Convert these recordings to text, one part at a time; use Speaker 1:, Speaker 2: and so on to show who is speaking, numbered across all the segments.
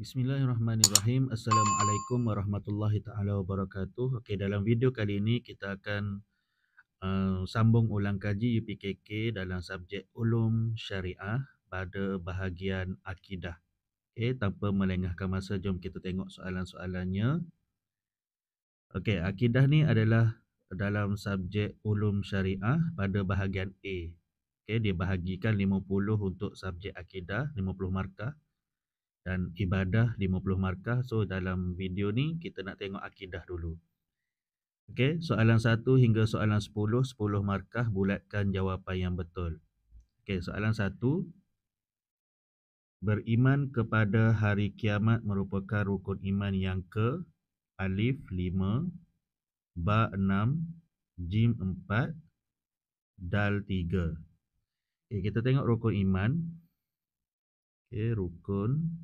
Speaker 1: Bismillahirrahmanirrahim. Assalamualaikum warahmatullahi taala wabarakatuh. Okey, dalam video kali ini kita akan sambung ulang kaji UPKK dalam subjek Ulum Syariah pada bahagian akidah. Okey, tanpa melengahkan masa, jom kita tengok soalan-soalannya. Okey, akidah ni adalah dalam subjek Ulum Syariah pada bahagian A. Okey, dia bahagikan 50 untuk subjek akidah, 50 markah, dan ibadah 50 markah. So dalam video ni kita nak tengok akidah dulu. Okey, soalan 1 hingga soalan 10, 10 markah, bulatkan jawapan yang betul. Okey, soalan 1. Beriman kepada hari kiamat merupakan rukun iman yang ke? Alif 5, Ba 6, Jim 4, Dal 3. Okey, kita tengok rukun iman. Okey, rukun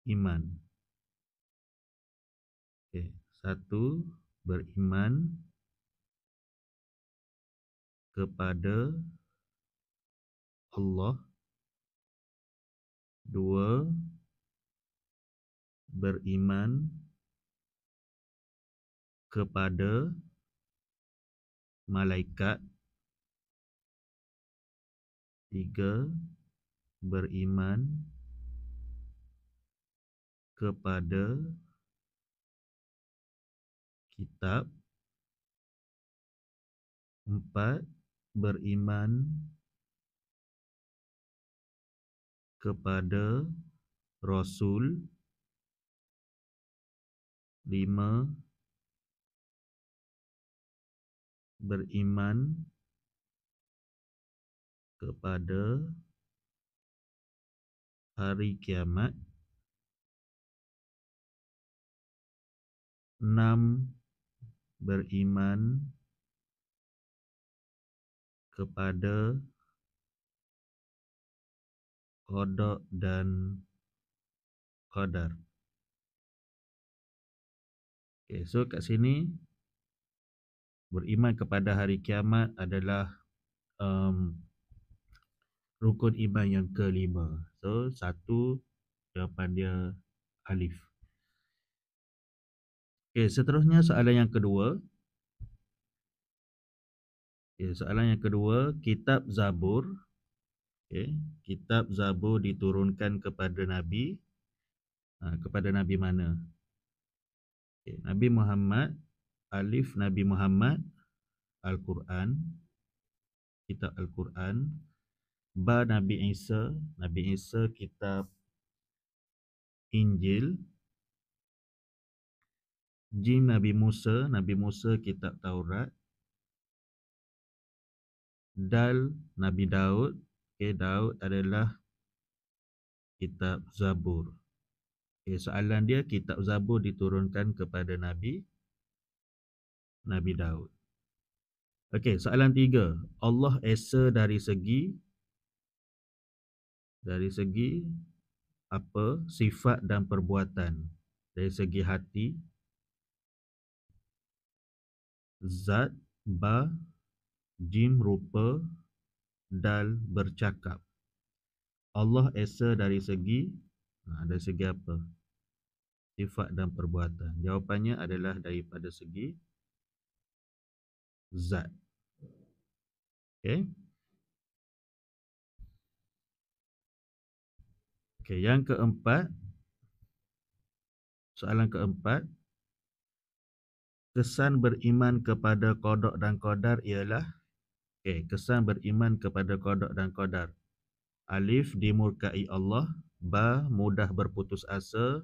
Speaker 1: iman. Okey, 1, beriman kepada Allah. 2, beriman kepada malaikat. 3, beriman kepada kitab. 4, beriman kepada Rasul. 5, beriman kepada hari kiamat. 6, beriman kepada qada dan qadar. Okay, so kat sini beriman kepada hari kiamat adalah rukun iman yang kelima. So 1 jawapan dia alif. Okay, seterusnya soalan yang kedua. Okay, soalan yang kedua, kitab Zabur. Okay, kitab Zabur diturunkan kepada Nabi. Kepada Nabi mana? Okay, Nabi Muhammad. Alif, Nabi Muhammad. Al-Quran, kitab Al-Quran. Ba, Nabi Isa. Nabi Isa, kitab Injil. Jim, Nabi Musa. Nabi Musa, kitab Taurat. Dal, Nabi Daud. Okay, Daud adalah kitab Zabur. Okay, soalan dia, kitab Zabur diturunkan kepada Nabi Daud. Okey, soalan 3. Allah Esa dari segi apa? Sifat dan perbuatan. Dari segi hati. Zat. Ba, Jim rupa. Dal bercakap. Allah Esa dari segi apa? Sifat dan perbuatan. Jawapannya adalah daripada segi zat. Okey. Okey, yang keempat. Soalan keempat. Kesan beriman kepada qada dan qadar ialah? Okey, kesan beriman kepada qada dan qadar. Alif, dimurkai Allah. Ba, mudah berputus asa.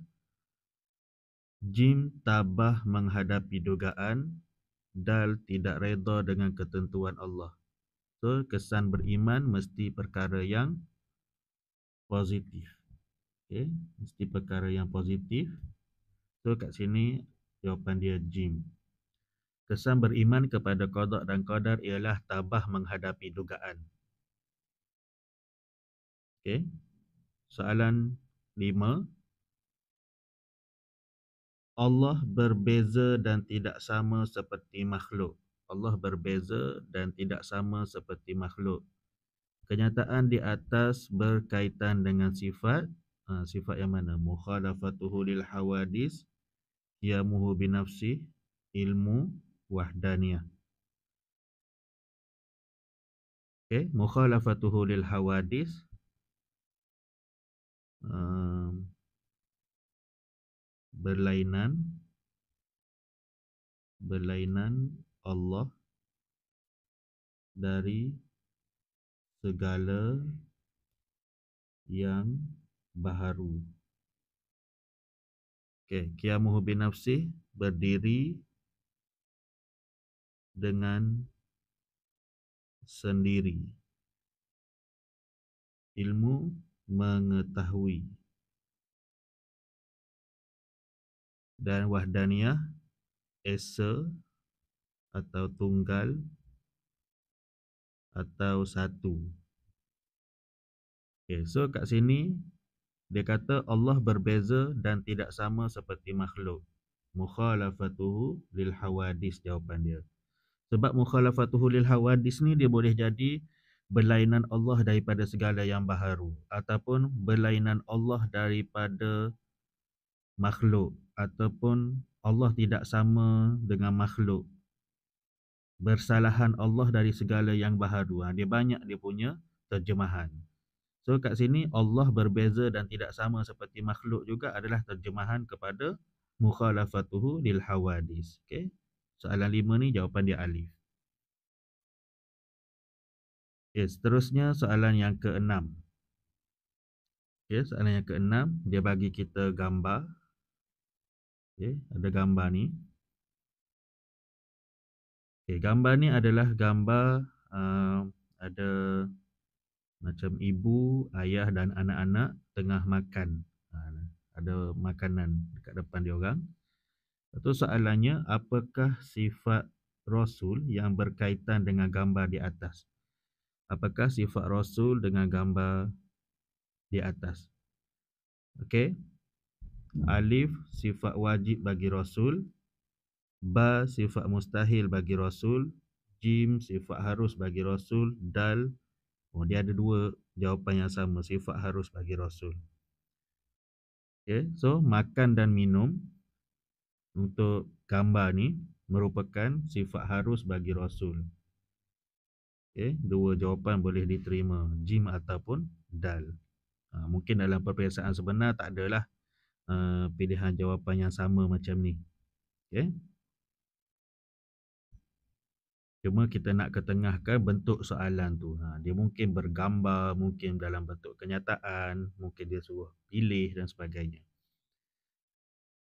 Speaker 1: Jim, tabah menghadapi dugaan. Dal, tidak reda dengan ketentuan Allah. So, kesan beriman mesti perkara yang positif. Okay, mesti perkara yang positif. So, kat sini jawapan dia Jim. Kesan beriman kepada qada dan qadar ialah tabah menghadapi dugaan. Okay. Soalan 5. Allah berbeza dan tidak sama seperti makhluk. Allah berbeza dan tidak sama seperti makhluk. Kenyataan di atas berkaitan dengan sifat. Sifat yang mana? Mukhalafatuhu lil hawadis, qiyamuhu binafsih, ilmu, wahdaniyah. Okay, mukhalafatuhu lil hawadis, berlainan Allah dari segala yang baharu. Okay, qiyamuhu binafsih, berdiri dengan sendiri. Ilmu, mengetahui. Dan wahdaniyah, esa atau tunggal atau satu. Okay, so kat sini dia kata Allah berbeza dan tidak sama seperti makhluk. Mukhalafatuhu lil hawadis, jawapan dia. Sebab mukhalafatuhu lil hawadis ni dia boleh jadi berlainan Allah daripada segala yang baharu, ataupun berlainan Allah daripada makhluk, ataupun Allah tidak sama dengan makhluk. Bersalahan Allah dari segala yang baharu. Dia banyak dia punya terjemahan. So kat sini Allah berbeza dan tidak sama seperti makhluk juga adalah terjemahan kepada mukhalafatuhu lil hawadis. Okay? Soalan 5 ni jawapan dia alif. Okay, seterusnya soalan yang ke-6. Okay, soalan yang ke-6 dia bagi kita gambar. Okay, ada gambar ni. Okay, gambar ni adalah gambar ada macam ibu, ayah dan anak-anak tengah makan. Ada makanan dekat depan dia orang. Lepas soalannya, apakah sifat Rasul yang berkaitan dengan gambar di atas? Apakah sifat Rasul dengan gambar di atas? Okey. Alif, sifat wajib bagi Rasul. Ba, sifat mustahil bagi Rasul. Jim, sifat harus bagi Rasul. Dal, dia ada dua jawapan yang sama, sifat harus bagi Rasul. Okay, so makan dan minum untuk gambar ni merupakan sifat harus bagi Rasul. Okay, dua jawapan boleh diterima, jim ataupun dal. Mungkin dalam peperiksaan sebenar tak adalah pilihan jawapan yang sama macam ni. Okay. Cuma kita nak ketengahkan bentuk soalan tu. Dia mungkin bergambar, mungkin dalam bentuk kenyataan, mungkin dia suruh pilih dan sebagainya.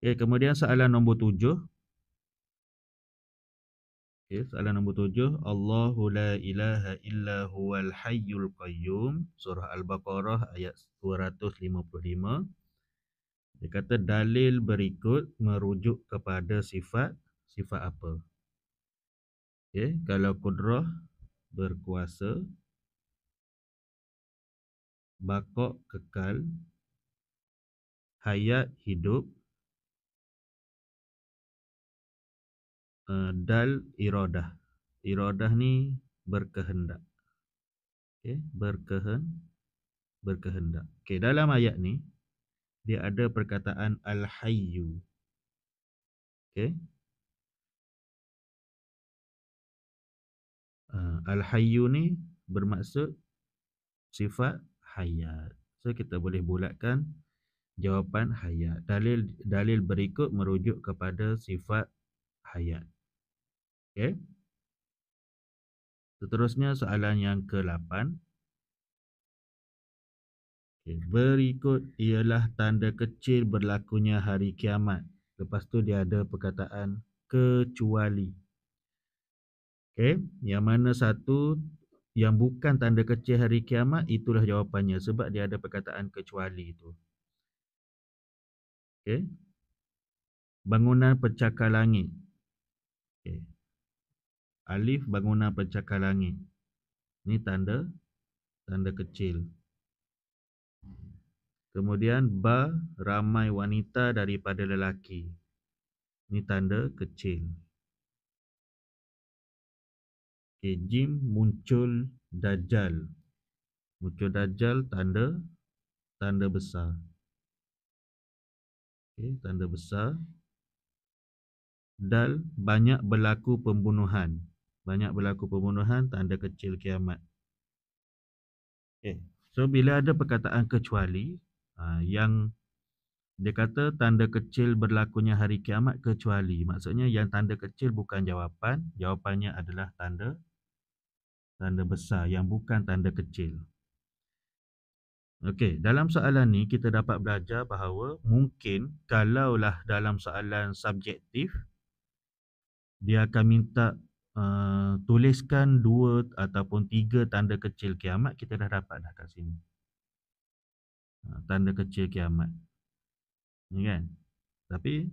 Speaker 1: Okay, kemudian soalan nombor 7. Okay, soalan nombor 7. Allahu la ilaha illa huwal hayyul qayyum. Surah Al-Baqarah ayat 255. Dia kata dalil berikut merujuk kepada sifat apa? Okay, kalau kudrah, berkuasa, baqa, kekal, hayat, hidup, dal, iradah. Iradah ni berkehendak. Okay, berkehendak. Okay, dalam ayat ni dia ada perkataan al-hayyu. Okay. Al-hayyu ni bermaksud sifat hayat. So kita boleh bulatkan jawapan hayat. Dalil berikut merujuk kepada sifat hayat. Okay. Seterusnya soalan yang ke-8. Okay. Berikut ialah tanda kecil berlakunya hari kiamat. Lepas tu dia ada perkataan kecuali. Okay. Yang mana satu yang bukan tanda kecil hari kiamat, itulah jawapannya. Sebab dia ada perkataan kecuali itu. Okay. Bangunan pencakar langit. Okay. Alif, bangunan pencakar langit. Ini tanda kecil. Kemudian ba, ramai wanita daripada lelaki. Ini tanda kecil. Okay. Jim, muncul Dajjal. Muncul Dajjal tanda besar. Okey, tanda besar. Dal, banyak berlaku pembunuhan. Banyak berlaku pembunuhan, tanda kecil kiamat. Okey. So bila ada perkataan kecuali, yang dia kata tanda kecil berlakunya hari kiamat kecuali. Maksudnya yang tanda kecil bukan jawapan, jawapannya adalah tanda besar yang bukan tanda kecil. Okey, dalam soalan ni kita dapat belajar bahawa mungkin kalaulah dalam soalan subjektif, dia akan minta tuliskan 2 ataupun 3 tanda kecil kiamat, kita dah dapat dah kat sini. Tanda kecil kiamat. Ni kan? Tapi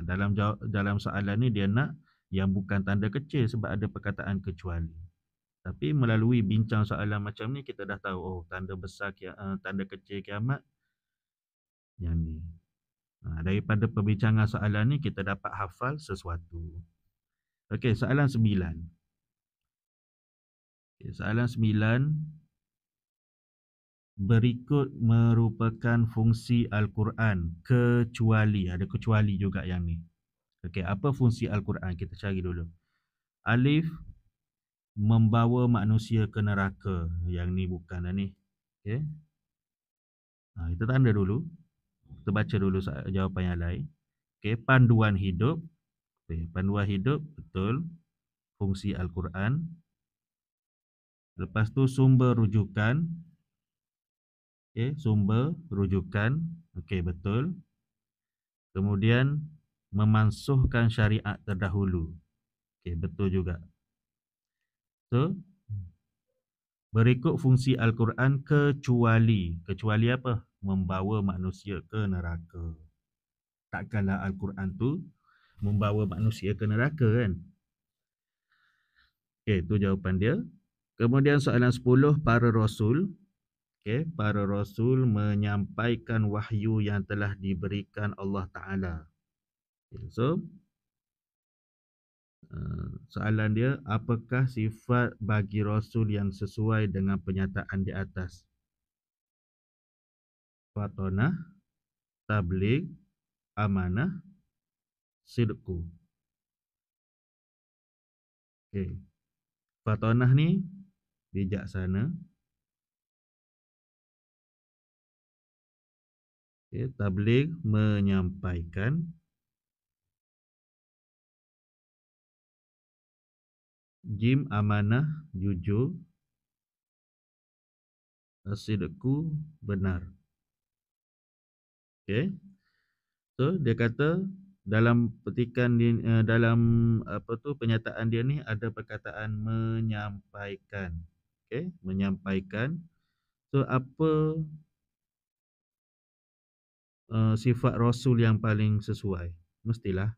Speaker 1: dalam soalan ni dia nak yang bukan tanda kecil sebab ada perkataan kecuali. Tapi melalui bincang soalan macam ni kita dah tahu tanda besar tanda kecil kiamat yang ni. Daripada perbincangan soalan ni kita dapat hafal sesuatu. Okey, soalan 9. Soalan 9, berikut merupakan fungsi Al-Quran kecuali, ada kecuali juga yang ni. Okey, apa fungsi Al-Quran? Kita cari dulu. Alif, membawa manusia ke neraka. Yang ni bukan dah ni. Okey. Kita tanda dulu. Kita baca dulu jawapan yang lain. Okey, panduan hidup. Okey, panduan hidup, betul. Fungsi Al-Quran. Lepas tu sumber rujukan. Okey, sumber rujukan. Okey, betul. Kemudian memansuhkan syariat terdahulu. Okey, betul juga. So, berikut fungsi Al-Quran kecuali. Kecuali apa? Membawa manusia ke neraka. Takkanlah Al-Quran tu membawa manusia ke neraka kan? Okey, itu jawapan dia. Kemudian soalan 10, para rasul. Okey, para rasul menyampaikan wahyu yang telah diberikan Allah Ta'ala. Okay, so, soalan dia, apakah sifat bagi rasul yang sesuai dengan penyataan di atas? Fatonah, tabligh, amanah, sidqu. Okay. Fatonah ni bijaksana. Okay. Tabligh, menyampaikan. Jim, amanah, jujur. Sidqu, benar. Okay. So dia kata dalam petikan dalam pernyataan dia ni ada perkataan menyampaikan. Okey, menyampaikan. So apa sifat rasul yang paling sesuai? Mestilah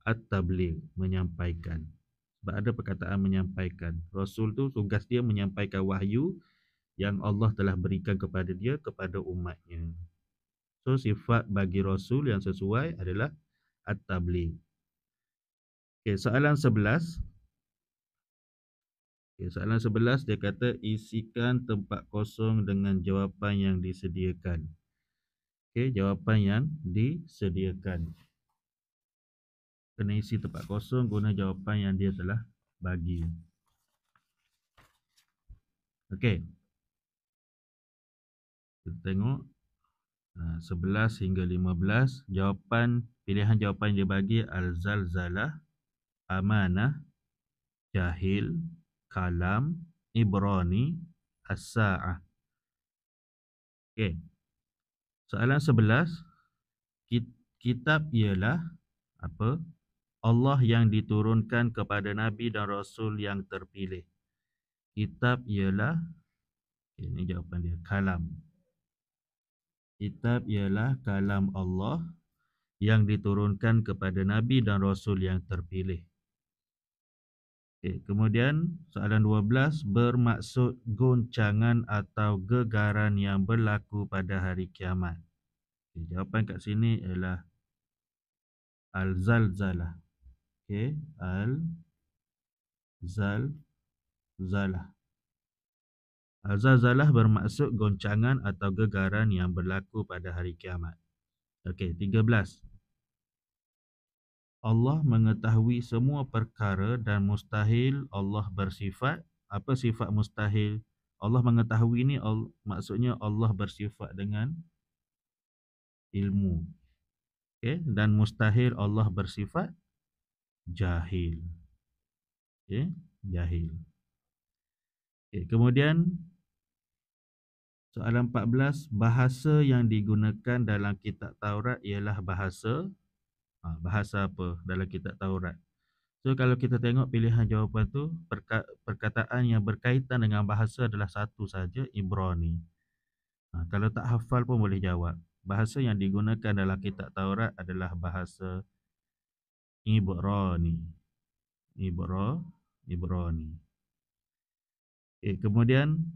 Speaker 1: at-tabligh, menyampaikan. Sebab ada perkataan menyampaikan. Rasul tu tugas dia menyampaikan wahyu yang Allah telah berikan kepada dia kepada umatnya. So sifat bagi rasul yang sesuai adalah at-tabligh. Okey, soalan 11. Okey, soalan 11 dia kata isikan tempat kosong dengan jawapan yang disediakan. Okey, jawapan yang disediakan. Kena isi tempat kosong guna jawapan yang dia telah bagi. Okey. Kita tengok 11 hingga 15 jawapan, pilihan jawapan yang dia bagi al-zalzalah, amanah, jahil, kalam, ibrani, as-sa'ah. Okey. Soalan 11, kitab ialah apa? Allah yang diturunkan kepada Nabi dan Rasul yang terpilih. Kitab ialah, ini jawapan dia, kalam. Kitab ialah kalam Allah yang diturunkan kepada Nabi dan Rasul yang terpilih. Kemudian soalan 12, bermaksud goncangan atau gegaran yang berlaku pada hari kiamat. Jawapan kat sini ialah al-zalzalah. Al-zalzalah. Zalzalah bermaksud goncangan atau gegaran yang berlaku pada hari kiamat. Okey, 13. Allah mengetahui semua perkara dan mustahil Allah bersifat. Apa sifat mustahil? Allah mengetahui ni maksudnya Allah bersifat dengan ilmu. Okey, dan mustahil Allah bersifat jahil. Okey, jahil. Okey, kemudian soalan 14, bahasa yang digunakan dalam kitab Taurat ialah bahasa apa dalam kitab Taurat? So kalau kita tengok pilihan jawapan tu, perkataan yang berkaitan dengan bahasa adalah satu saja, Ibrani. Kalau tak hafal pun boleh jawab. Bahasa yang digunakan dalam kitab Taurat adalah bahasa Ibrani. Ibrani. Kemudian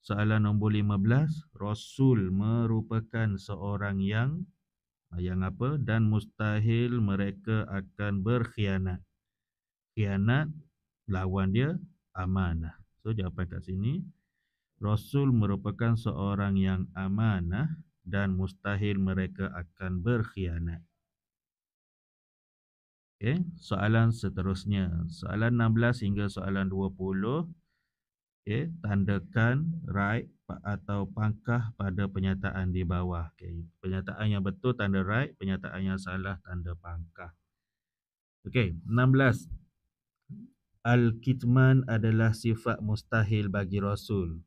Speaker 1: soalan nombor 15, Rasul merupakan seorang yang apa? Dan mustahil mereka akan berkhianat. Khianat lawan dia amanah. So jawapan kat sini, Rasul merupakan seorang yang amanah dan mustahil mereka akan berkhianat. Okey, soalan seterusnya, soalan 16 hingga soalan 20. Okey, tandakan right atau pangkah pada penyataan di bawah. Okey, penyataan yang betul tanda right, penyataan yang salah tanda pangkah. Okey, 16. Al-kitman adalah sifat mustahil bagi Rasul.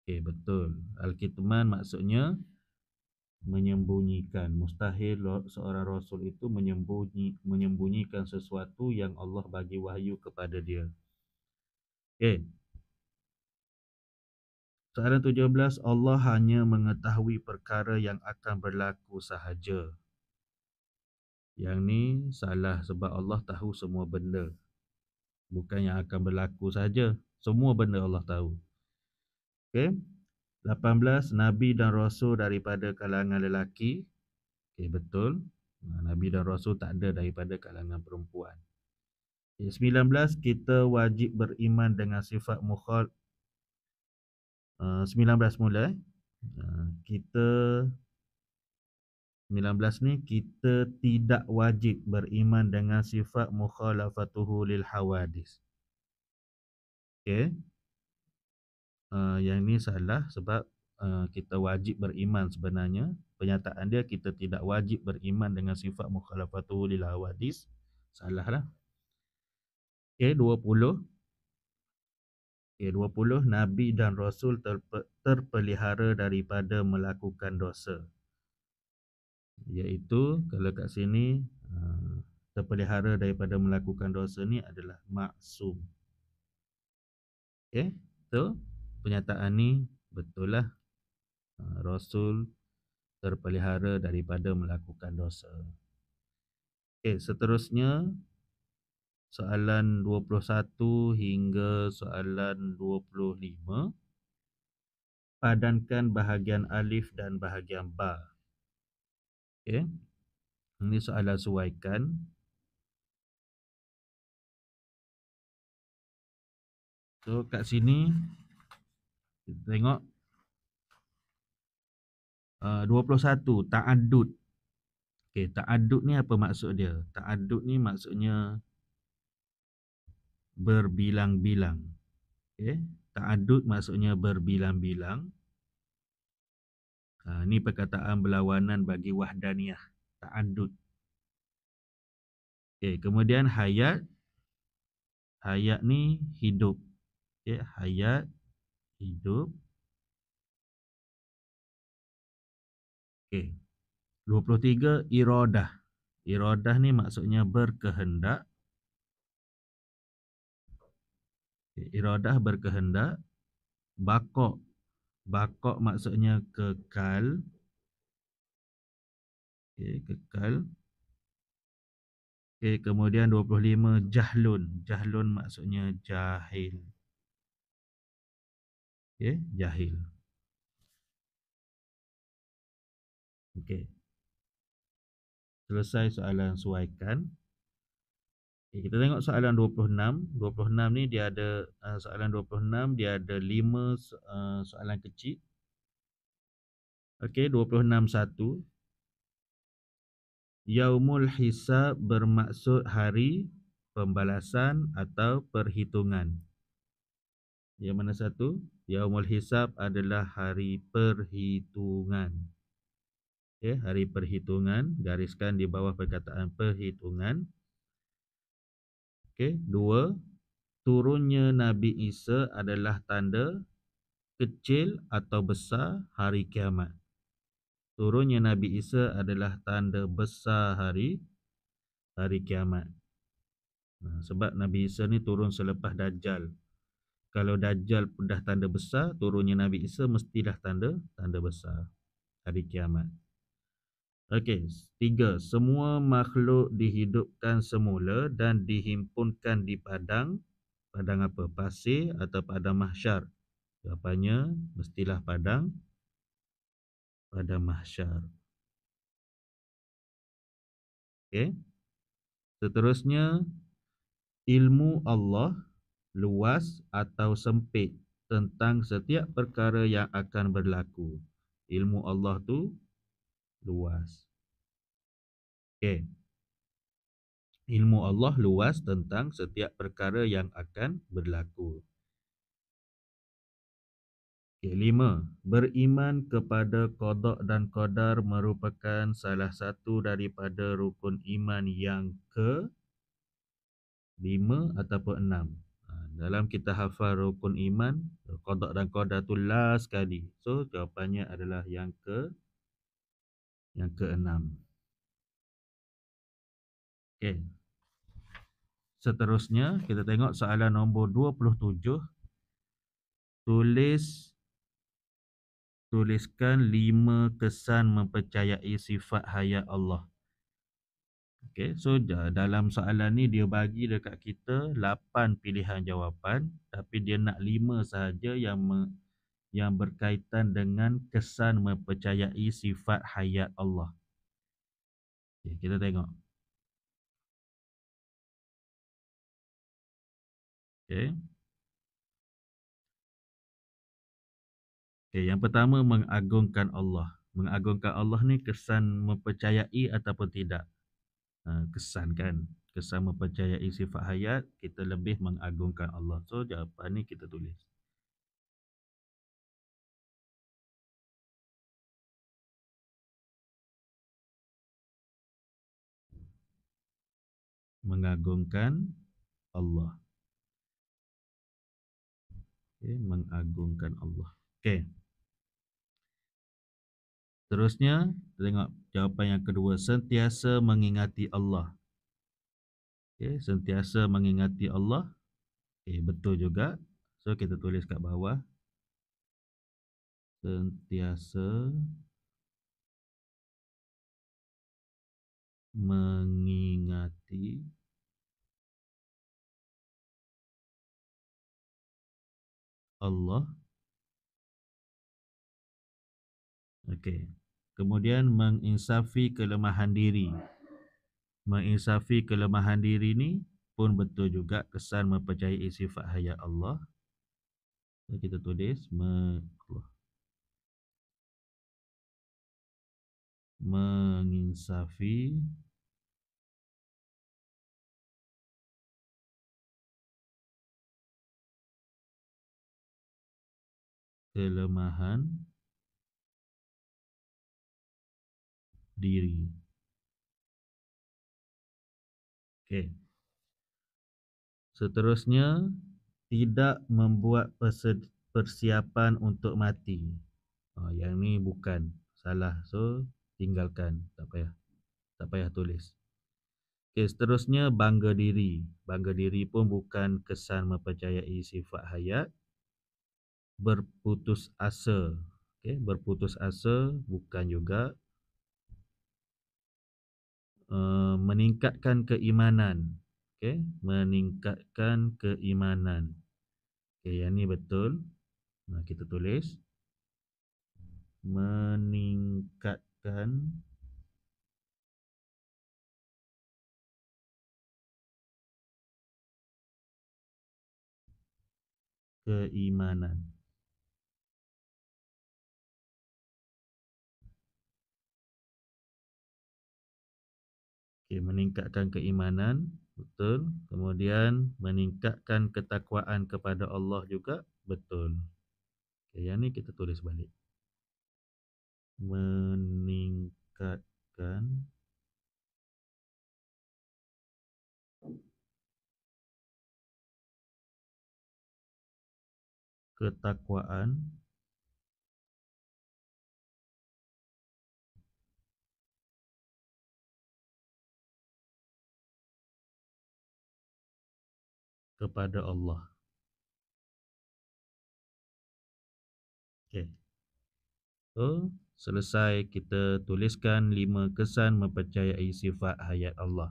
Speaker 1: Okey, betul. Al-kitman maksudnya menyembunyikan. Mustahil seorang Rasul itu menyembunyikan sesuatu yang Allah bagi wahyu kepada dia. Okey. Soalan 17, Allah hanya mengetahui perkara yang akan berlaku sahaja. Yang ni salah sebab Allah tahu semua benda. Bukan yang akan berlaku saja. Semua benda Allah tahu. Okey. 18, Nabi dan Rasul daripada kalangan lelaki. Okey, betul. Nabi dan Rasul tak ada daripada kalangan perempuan. 19, kita wajib beriman dengan sifat 19 mula. Kita 19 ni, kita tidak wajib beriman dengan sifat mukhalafatuhu lil hawadis. Okey. Yang ni salah sebab kita wajib beriman sebenarnya. Pernyataan dia kita tidak wajib beriman dengan sifat mukhalafatuhu lil hawadis. Salah lah. Okey, 20. Okey, 20, Nabi dan Rasul terpelihara daripada melakukan dosa. Iaitu kalau kat sini terpelihara daripada melakukan dosa ni adalah maksum. Okey, so pernyataan ni betul lah. Rasul terpelihara daripada melakukan dosa. Okey, seterusnya soalan 21 hingga soalan 25. Padankan bahagian alif dan bahagian ba. Okey. Ini soalan suaikan. So kat sini kita tengok 21, ta'addud. Okey, ta'addud ni apa maksud dia? Ta'addud ni maksudnya berbilang-bilang. Okey, ta'addud maksudnya berbilang-bilang. Ni perkataan berlawanan bagi wahdaniyah, ta'addud. Okey, kemudian hayat. Hayat ni hidup. Okey, hayat hidup. Okey. 23, iradah. Iradah ni maksudnya berkehendak. Iradah berkehendak. Baqa'. Baqa' maksudnya kekal. Okey, kekal. Okey, kemudian 25, jahlun. Jahlun maksudnya jahil. Okey, jahil. Okey. Selesai soalan suaikan. Kita tengok soalan 26. 26 ni dia ada soalan 26 dia ada 5 soalan kecil. Okey, 26.1. Yaumul hisab bermaksud hari pembalasan atau perhitungan. Yang mana satu? Yaumul hisab adalah hari perhitungan. Okey, hari perhitungan, gariskan di bawah perkataan perhitungan. Okey, dua, turunnya Nabi Isa adalah tanda kecil atau besar hari kiamat. Turunnya Nabi Isa adalah tanda besar hari kiamat. Sebab Nabi Isa ni turun selepas Dajjal. Kalau Dajjal dah tanda besar, turunnya Nabi Isa mestilah tanda besar hari kiamat. Okey, 3. Semua makhluk dihidupkan semula dan dihimpunkan di padang. Padang apa? Pasir atau padang mahsyar? Jawapannya mestilah padang mahsyar. Okey. Seterusnya, ilmu Allah luas atau sempit tentang setiap perkara yang akan berlaku. Ilmu Allah tu luas. Okey. Ilmu Allah luas tentang setiap perkara yang akan berlaku. Okay, 5. Beriman kepada qada dan qadar merupakan salah satu daripada rukun iman yang ke-5 ataupun 6. Dalam kita hafal rukun iman, qada dan qadar tu last sekali. So, jawapannya adalah yang ke-6. Okay. Seterusnya, kita tengok soalan nombor 27. Tuliskan 5 kesan mempercayai sifat hayat Allah. Okey, so dalam soalan ni dia bagi dekat kita 8 pilihan jawapan, tapi dia nak 5 sahaja yang berkaitan dengan kesan mempercayai sifat hayat Allah. Okay, kita tengok. Okey. Okay, yang pertama mengagungkan Allah. Mengagungkan Allah ni kesan mempercayai ataupun tidak? Kesan kan? Kesan mempercayai sifat hayat, kita lebih mengagungkan Allah. So jawapan ni kita tulis. Mengagungkan Allah. Okay, mengagungkan Allah. Okey. Terusnya, kita tengok jawapan yang kedua, sentiasa mengingati Allah. Okey, sentiasa mengingati Allah. Okey, betul juga. So kita tulis kat bawah. Sentiasa mengingati Allah. Okey. Kemudian menginsafi kelemahan diri. Menginsafi kelemahan diri ni pun betul juga, kesan mempercayai sifat hayat Allah. So, kita tulis menginsafi kelemahan diri. Okey. Seterusnya, tidak membuat persiapan untuk mati. Yang ni bukan, salah. So, tinggalkan. Tak payah tulis. Okey, seterusnya bangga diri. Bangga diri pun bukan kesan mempercayai sifat hayat. Berputus asa. Okey, berputus asa bukan juga. Meningkatkan keimanan. Okey, meningkatkan keimanan. Okey, yang ni betul. Kita tulis meningkatkan keimanan. Okay, meningkatkan keimanan, betul. Kemudian meningkatkan ketakwaan kepada Allah juga, betul. Okay, yang ni kita tulis balik. Meningkatkan ketakwaan kepada Allah. Okay. So, selesai kita tuliskan 5 kesan mempercayai sifat hayat Allah.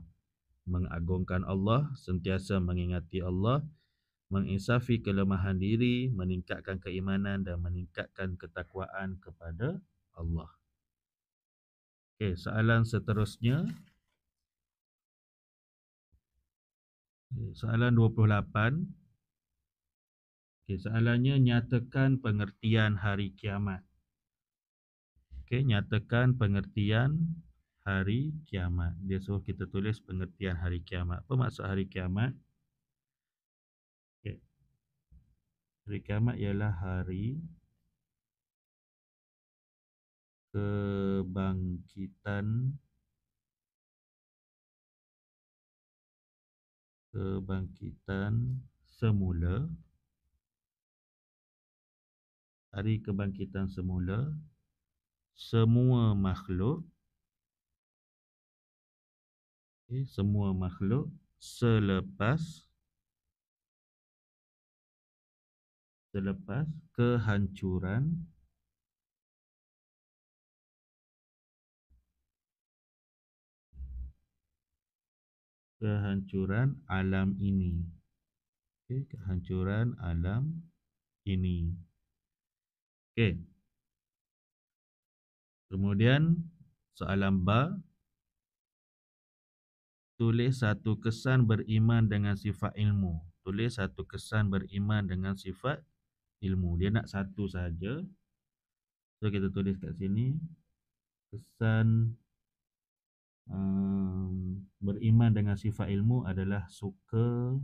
Speaker 1: Mengagungkan Allah, sentiasa mengingati Allah, menginsafi kelemahan diri, meningkatkan keimanan dan meningkatkan ketakwaan kepada Allah. Okey, soalan seterusnya. Soalan 28. Okey, soalannya nyatakan pengertian hari kiamat. Okey, nyatakan pengertian hari kiamat. Dia suruh kita tulis pengertian hari kiamat. Apa maksud hari kiamat? Okey. Hari kiamat ialah hari kebangkitan semula. Hari kebangkitan semula semua makhluk, semua makhluk selepas kehancuran alam ini. Kehancuran alam ini. Okey. Kemudian soalan ba, tulis satu kesan beriman dengan sifat ilmu. Tulis satu kesan beriman dengan sifat ilmu. Dia nak satu saja. So kita tulis kat sini kesan beriman dengan sifat ilmu adalah suka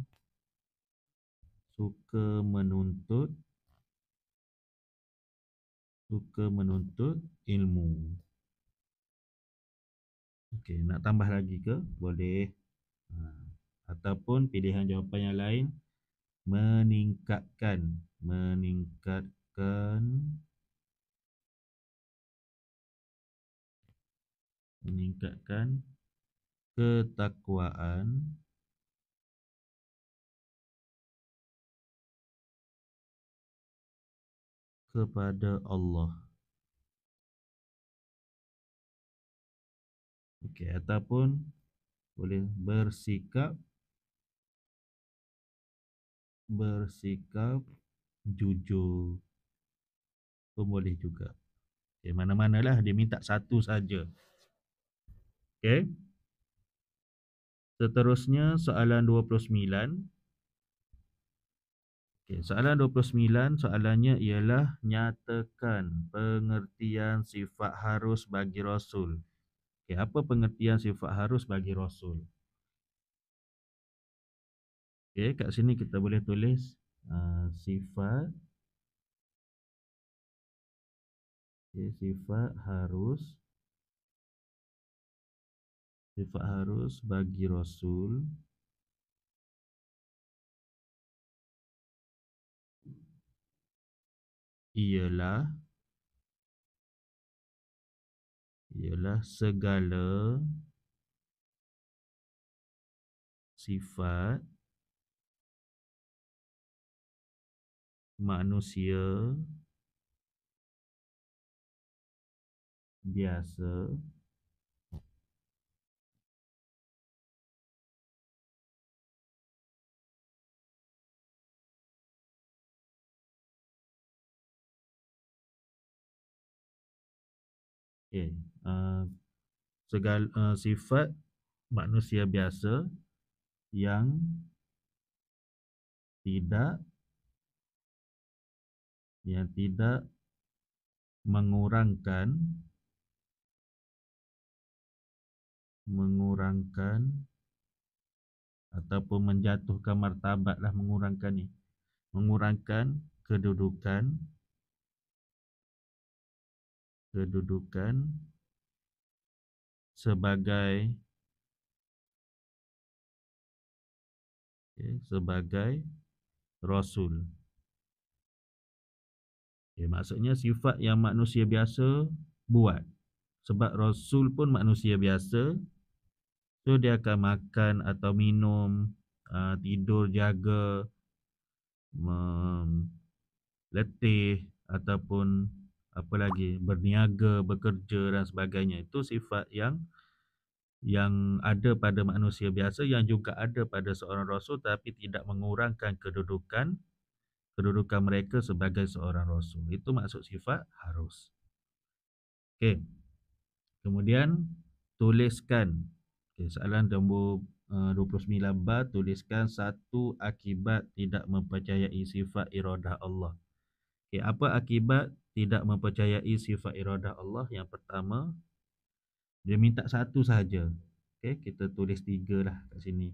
Speaker 1: menuntut ilmu. Okey, nak tambah lagi ke? Boleh. Ataupun pilihan jawapan yang lain, meningkatkan ketakwaan kepada Allah. Okey, ataupun boleh bersikap jujur pun boleh juga. Okay, mana-manalah dia minta satu saja. Okey. Seterusnya soalan 29. Okey, soalan 29 soalannya ialah nyatakan pengertian sifat harus bagi Rasul. Okey, apa pengertian sifat harus bagi Rasul? Okey, kat sini kita boleh tulis sifat harus bagi Rasul ialah segala sifat manusia biasa segala sifat manusia biasa yang tidak yang tidak mengurangkan ataupun menjatuhkan martabat lah, mengurangkan kedudukan sebagai sebagai rasul. Maksudnya sifat yang manusia biasa buat. Sebab rasul pun manusia biasa, so dia akan makan atau minum, tidur, jaga, letih ataupun apa lagi, berniaga, bekerja dan sebagainya. Itu sifat yang ada pada manusia biasa, yang juga ada pada seorang rasul, tapi tidak mengurangkan kedudukan mereka sebagai seorang rasul. Itu maksud sifat harus. Okey. Kemudian tuliskan. Soalan nombor 29 bar, tuliskan satu akibat tidak mempercayai sifat iradah Allah. Apa akibat tidak mempercayai sifat iradah Allah? Yang pertama, dia minta satu sahaja. Kita tulis 3 lah kat sini.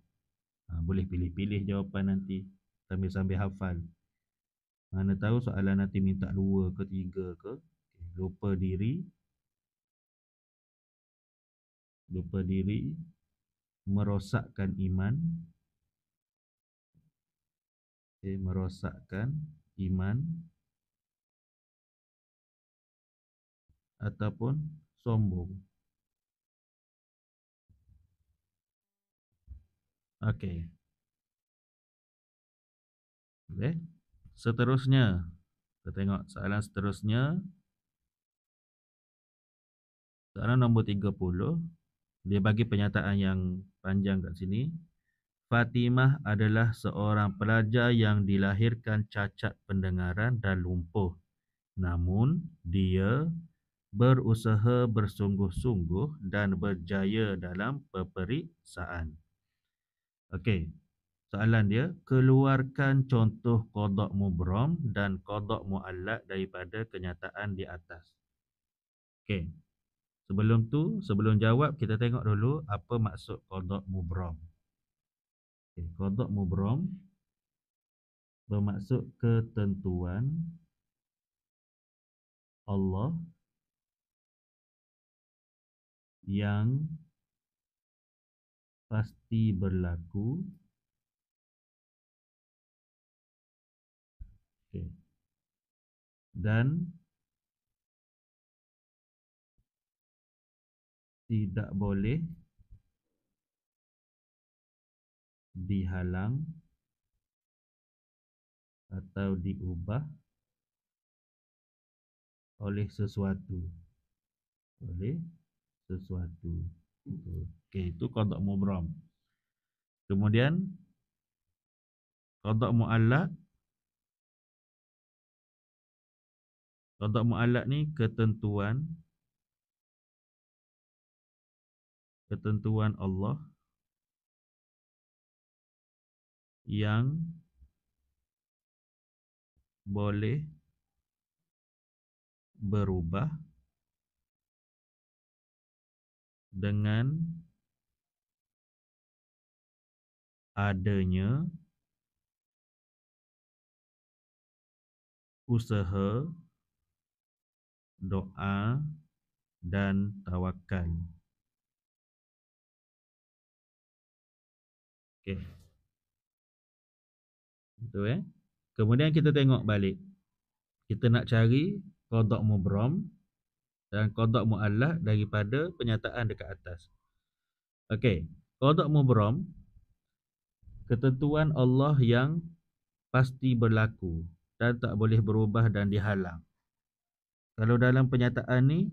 Speaker 1: Boleh pilih-pilih jawapan nanti sambil-sambil hafal. Mana tahu soalan nanti minta 2 ke 3 ke. Lupa diri, merosakkan iman, merosakkan iman, ataupun sombong. Okey. Boleh? Seterusnya, kita tengok soalan seterusnya. Soalan nombor 30. Dia bagi pernyataan yang panjang kat sini. Fatimah adalah seorang pelajar yang dilahirkan cacat pendengaran dan lumpuh. Namun, dia berusaha bersungguh-sungguh dan berjaya dalam peperiksaan. Okey. Soalan dia, keluarkan contoh qada' mubram dan qada' mu'allaq daripada kenyataan di atas. Okey. Sebelum jawab, kita tengok dulu apa maksud qada' mubram. Qada' mubram bermaksud ketentuan Allah yang pasti berlaku, dan tidak boleh dihalang atau diubah oleh sesuatu. Okey, itu qada' mubram. Kemudian qada' mu'allaq. Qada' mu'allaq ni ketentuan Allah yang boleh berubah dengan adanya usaha, doa dan tawakal. Okey. Betul. Kemudian kita tengok balik. Kita nak cari qada' mubram dan qada' mu'allaq daripada pernyataan dekat atas. Okey. Qada' mubram, ketentuan Allah yang pasti berlaku dan tak boleh berubah dan dihalang. Kalau dalam pernyataan ni,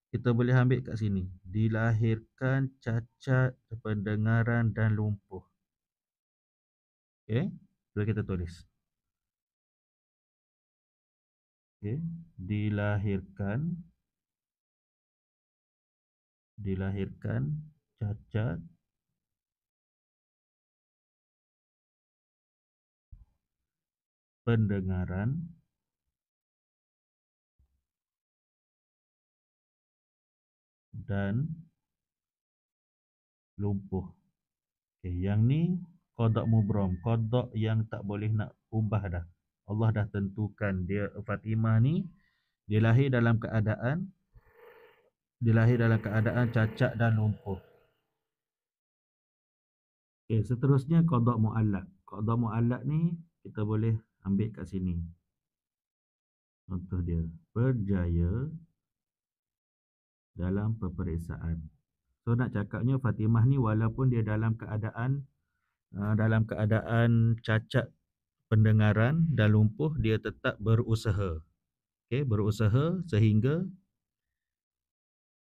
Speaker 1: kita boleh ambil kat sini. Dilahirkan cacat pendengaran dan lumpuh. Okey, boleh kita tulis. Okey, dilahirkan cacat pendengaran dan lumpuh. Okay, yang ni qada mubram, qada yang tak boleh nak ubah dah. Allah dah tentukan dia Fatimah ni dia lahir dalam keadaan cacat dan lumpuh. Okay, seterusnya qada muallaq. Qada muallaq ni kita boleh ambil kat sini. Contoh dia, berjaya dalam peperiksaan. So nak cakapnya Fatimah ni walaupun dia dalam keadaan cacat pendengaran dan lumpuh, dia tetap berusaha. Okay, berusaha sehingga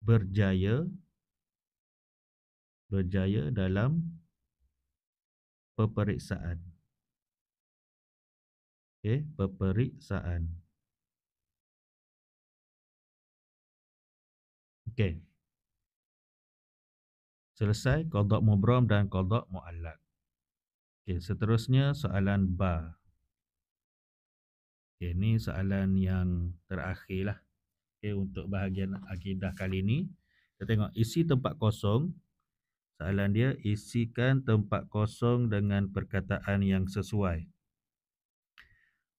Speaker 1: berjaya dalam peperiksaan. Okay, peperiksaan. Okay. Selesai qada mubram dan qada muallaq. Okay, seterusnya soalan ba. Okay, ni soalan yang terakhir lah. Okay, untuk bahagian akidah kali ni. Kita tengok isi tempat kosong. Soalan dia, isikan tempat kosong dengan perkataan yang sesuai.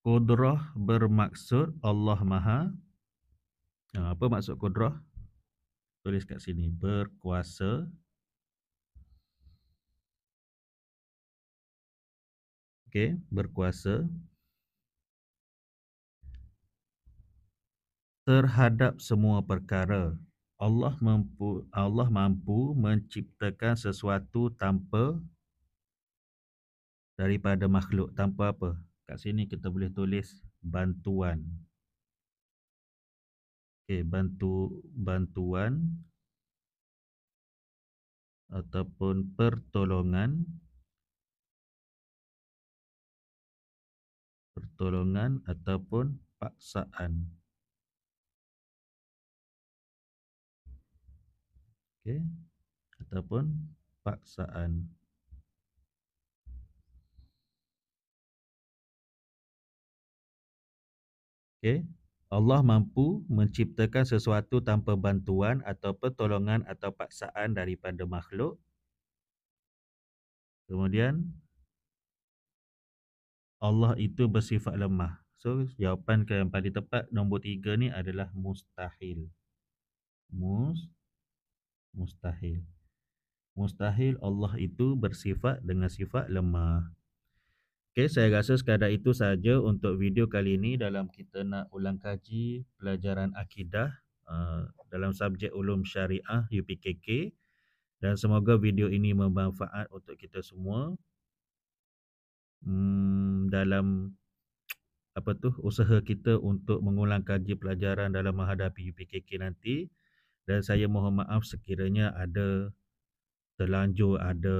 Speaker 1: Qudrah bermaksud Allah Maha. Apa maksud qudrah? Tulis kat sini, berkuasa. Okey, berkuasa terhadap semua perkara. Allah mampu menciptakan sesuatu tanpa daripada makhluk. Tanpa apa? Kat sini kita boleh tulis bantuan. Okey, bantuan ataupun pertolongan ataupun paksaan. Okey, ataupun paksaan. Okey, Allah mampu menciptakan sesuatu tanpa bantuan atau pertolongan atau paksaan daripada makhluk. Kemudian Allah itu bersifat lemah. So jawapan yang paling tepat nombor 3 ni adalah mustahil. Mustahil. Mustahil Allah itu bersifat dengan sifat lemah. Okey, saya rasa sekadar itu saja untuk video kali ini dalam kita nak ulang kaji pelajaran akidah dalam subjek ulum syariah UPKK, dan semoga video ini bermanfaat untuk kita semua dalam usaha kita untuk mengulang kaji pelajaran dalam menghadapi UPKK nanti. Dan saya mohon maaf sekiranya ada terlanjur ada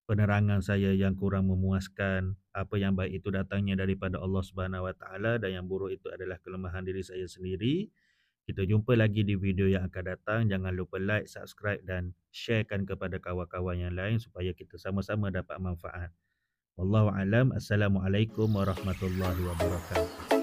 Speaker 1: penerangan saya yang kurang memuaskan. Apa yang baik itu datangnya daripada Allah Subhanahu Wa Taala dan yang buruk itu adalah kelemahan diri saya sendiri. Kita jumpa lagi di video yang akan datang. Jangan lupa like, subscribe dan sharekan kepada kawan-kawan yang lain supaya kita sama-sama dapat manfaat. Wallahu alam. Assalamualaikum warahmatullahi wabarakatuh.